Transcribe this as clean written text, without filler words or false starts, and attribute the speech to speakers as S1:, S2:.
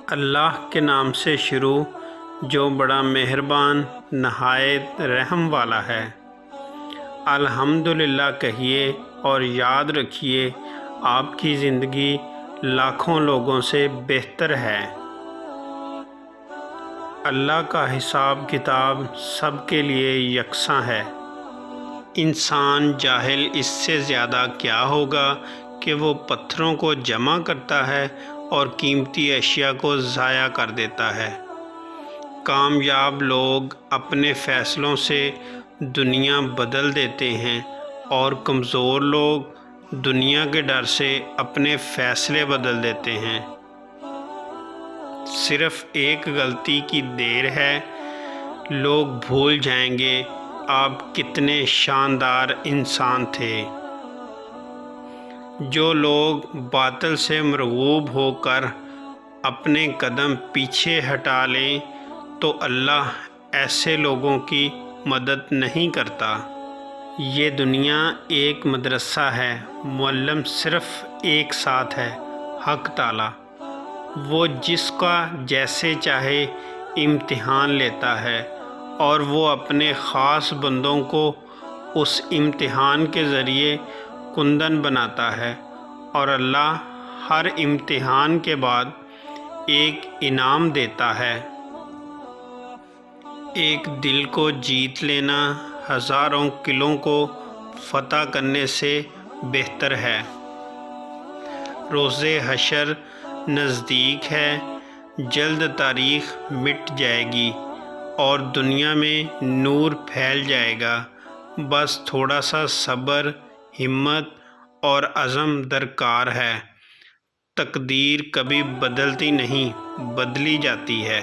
S1: اللہ کے نام سے شروع جو بڑا مہربان نہایت رحم والا ہے۔ الحمدللہ کہیے اور یاد رکھیے آپ کی زندگی لاکھوں لوگوں سے بہتر ہے۔ اللہ کا حساب کتاب سب کے لیے یکساں ہے۔ انسان جاہل اس سے زیادہ کیا ہوگا کہ وہ پتھروں کو جمع کرتا ہے اور قیمتی اشیاء کو ضائع کر دیتا ہے۔ کامیاب لوگ اپنے فیصلوں سے دنیا بدل دیتے ہیں اور کمزور لوگ دنیا کے ڈر سے اپنے فیصلے بدل دیتے ہیں۔ صرف ایک غلطی کی دیر ہے، لوگ بھول جائیں گے آپ کتنے شاندار انسان تھے۔ جو لوگ باطل سے مرغوب ہو کر اپنے قدم پیچھے ہٹا لیں تو اللہ ایسے لوگوں کی مدد نہیں کرتا۔ یہ دنیا ایک مدرسہ ہے، معلم صرف ایک ساتھ ہے، حق تعالی۔ وہ جس کا جیسے چاہے امتحان لیتا ہے اور وہ اپنے خاص بندوں کو اس امتحان کے ذریعے کندن بناتا ہے، اور اللہ ہر امتحان کے بعد ایک انعام دیتا ہے۔ ایک دل کو جیت لینا ہزاروں قلعوں کو فتح کرنے سے بہتر ہے۔ روز حشر نزدیک ہے، جلد تاریخ مٹ جائے گی اور دنیا میں نور پھیل جائے گا۔ بس تھوڑا سا صبر، ہمت اور عزم درکار ہے۔ تقدیر کبھی بدلتی نہیں، بدلی جاتی ہے۔